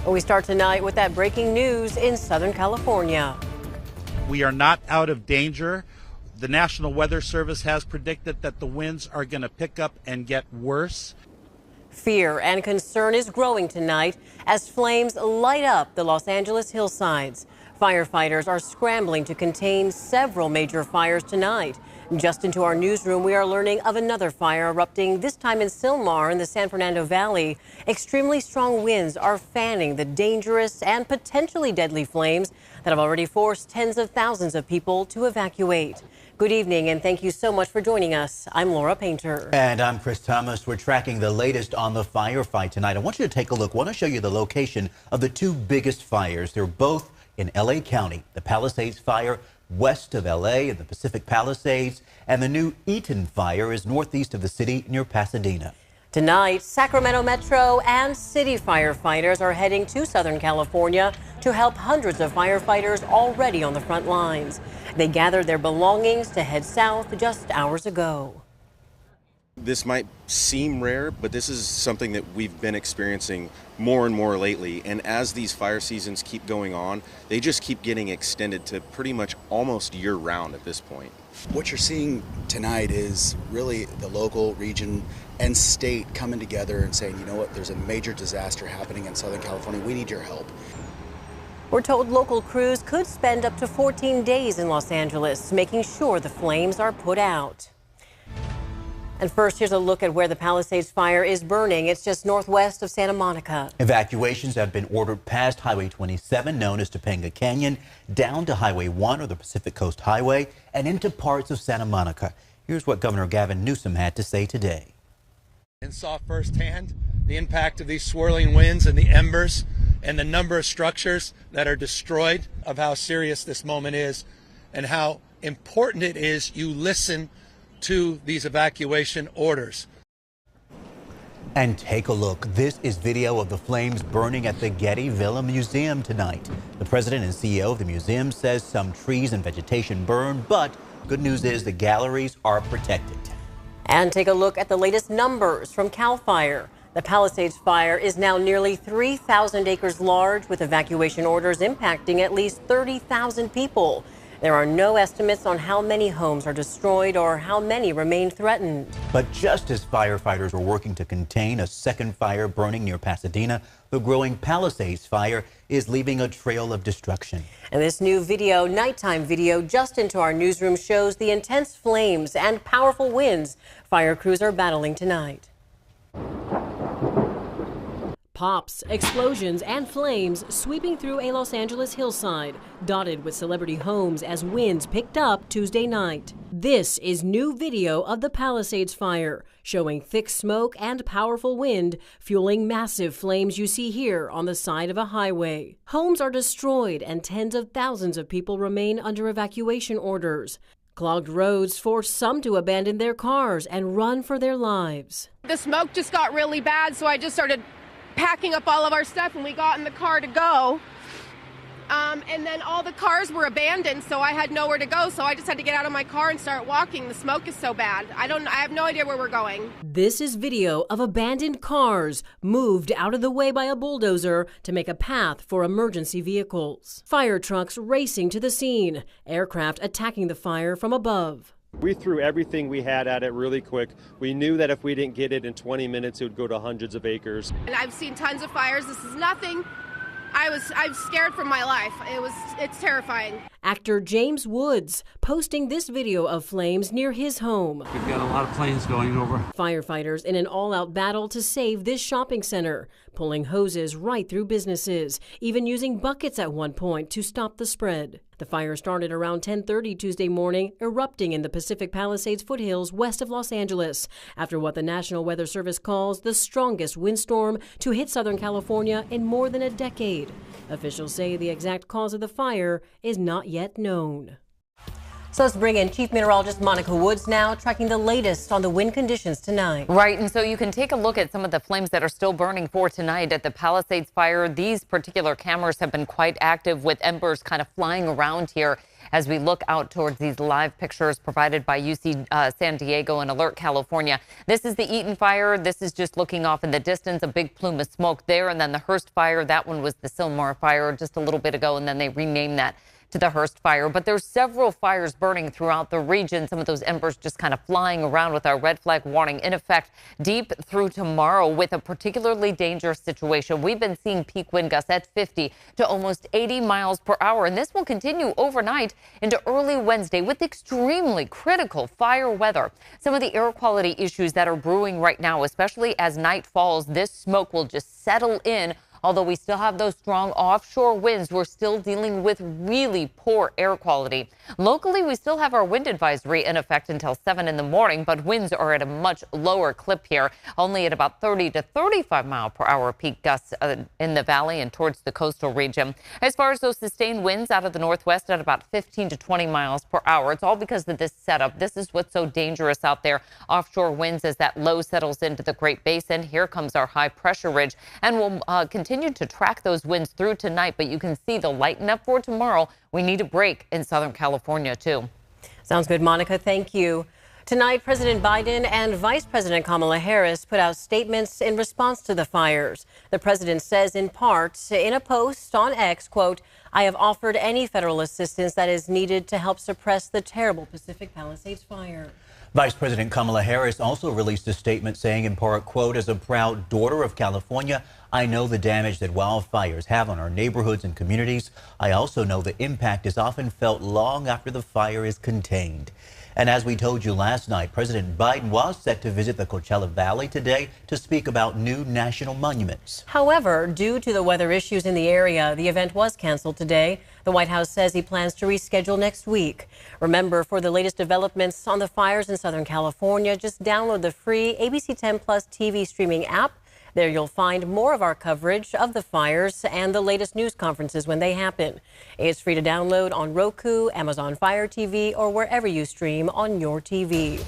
We start tonight with that breaking news in Southern California. We are not out of danger. The National Weather Service has predicted that the winds are going to pick up and get worse. Fear and concern is growing tonight as flames light up the Los Angeles hillsides. Firefighters are scrambling to contain several major fires tonight. Just into our newsroom, we are learning of another fire erupting, this time in Sylmar in the San Fernando Valley. Extremely strong winds are fanning the dangerous and potentially deadly flames that have already forced tens of thousands of people to evacuate. Good evening, and thank you so much for joining us. I'm Laura Painter. And I'm Chris Thomas. We're tracking the latest on the firefight tonight. I want you to take a look. I want to show you the location of the two biggest fires. They're both in L.A. County. The Palisades fire west of L.A. in the Pacific Palisades, and the new Eaton fire is northeast of the city near Pasadena. Tonight, Sacramento Metro and city firefighters are heading to Southern California to help hundreds of firefighters already on the front lines. They gathered their belongings to head south just hours ago. This might seem rare, but this is something that we've been experiencing more and more lately. And as these fire seasons keep going on, they just keep getting extended to pretty much almost year-round at this point. What you're seeing tonight is really the local, region, and state coming together and saying, you know what, there's a major disaster happening in Southern California. We need your help. We're told local crews could spend up to 14 days in Los Angeles, making sure the flames are put out. And first, here's a look at where the Palisades fire is burning. It's just northwest of Santa Monica. Evacuations have been ordered past Highway 27, known as Topanga Canyon, down to Highway 1 or the Pacific Coast Highway, and into parts of Santa Monica. Here's what Governor Gavin Newsom had to say today. And saw firsthand the impact of these swirling winds and the embers and the number of structures that are destroyed, of how serious this moment is and how important it is you listen to these evacuation orders. And take a look. This is video of the flames burning at the Getty Villa Museum tonight. The president and CEO of the museum says some trees and vegetation burned, but good news is the galleries are protected. And take a look at the latest numbers from CAL FIRE. The Palisades fire is now nearly 3,000 acres large, with evacuation orders impacting at least 30,000 people. There are no estimates on how many homes are destroyed or how many remain threatened. But just as firefighters are working to contain a second fire burning near Pasadena, the growing Palisades fire is leaving a trail of destruction. And this new video, nighttime video, just into our newsroom shows the intense flames and powerful winds fire crews are battling tonight. Pops, explosions, and flames sweeping through a Los Angeles hillside, dotted with celebrity homes as winds picked up Tuesday night. This is new video of the Palisades fire, showing thick smoke and powerful wind fueling massive flames you see here on the side of a highway. Homes are destroyed and tens of thousands of people remain under evacuation orders. Clogged roads forced some to abandon their cars and run for their lives. The smoke just got really bad, so I just started packing up all of our stuff and we got in the car to go. And then all the cars were abandoned, so I had nowhere to go, so I just had to get out of my car and start walking. The smoke is so bad. I have no idea where we're going. This is video of abandoned cars moved out of the way by a bulldozer to make a path for emergency vehicles. Fire trucks racing to the scene, aircraft attacking the fire from above. We threw everything we had at it really quick. We knew that if we didn't get it in 20 minutes, it would go to hundreds of acres. And I've seen tons of fires. This is nothing. I'm scared for my life. It's terrifying. Actor James Woods posting this video of flames near his home. We've got a lot of planes going over. Firefighters in an all-out battle to save this shopping center, pulling hoses right through businesses, even using buckets at one point to stop the spread. The fire started around 10:30 Tuesday morning, erupting in the Pacific Palisades foothills west of Los Angeles, after what the National Weather Service calls the strongest windstorm to hit Southern California in more than a decade. Officials say the exact cause of the fire is not yet known. So let's bring in Chief Meteorologist Monica Woods now, tracking the latest on the wind conditions tonight. Right, and so you can take a look at some of the flames that are still burning for tonight at the Palisades fire. These particular cameras have been quite active with embers kind of flying around here. as we look out towards these live pictures provided by UC San Diego and Alert California. This is the Eaton fire. This is just looking off in the distance, a big plume of smoke there. And then the Hearst fire, that one was the Sylmar fire just a little bit ago, and then they renamed that to the Hearst fire. But there's several fires burning throughout the region. Some of those embers just kind of flying around with our red flag warning in effect deep through tomorrow with a particularly dangerous situation. We've been seeing peak wind gusts at 50 to almost 80 miles per hour. And this will continue overnight into early Wednesday with extremely critical fire weather. Some of the air quality issues that are brewing right now, especially as night falls, this smoke will just settle in. Although we still have those strong offshore winds, we're still dealing with really poor air quality. Locally, we still have our wind advisory in effect until 7 in the morning, but winds are at a much lower clip here, only at about 30 to 35 mile per hour peak gusts in the valley and towards the coastal region. As far as those sustained winds out of the northwest at about 15 to 20 miles per hour, it's all because of this setup. This is what's so dangerous out there. Offshore winds as that low settles into the Great Basin. Here comes our high pressure ridge, and we'll continue to track those winds through tonight, but you can see the lighten up for tomorrow. We need a break in Southern California, too. Sounds good, Monica. Thank you. Tonight, President Biden and Vice President Kamala Harris put out statements in response to the fires. The president says, in part, in a post on X, quote, "I have offered any federal assistance that is needed to help suppress the terrible Pacific Palisades fire." Vice President Kamala Harris also released a statement saying, in part, quote, "As a proud daughter of California, I know the damage that wildfires have on our neighborhoods and communities. I also know the impact is often felt long after the fire is contained." And as we told you last night, President Biden was set to visit the Coachella Valley today to speak about new national monuments. However, due to the weather issues in the area, the event was canceled today. The White House says he plans to reschedule next week. Remember, for the latest developments on the fires in Southern California, just download the free ABC 10 Plus TV streaming app. There you'll find more of our coverage of the fires and the latest news conferences when they happen. It's free to download on Roku, Amazon Fire TV, or wherever you stream on your TV.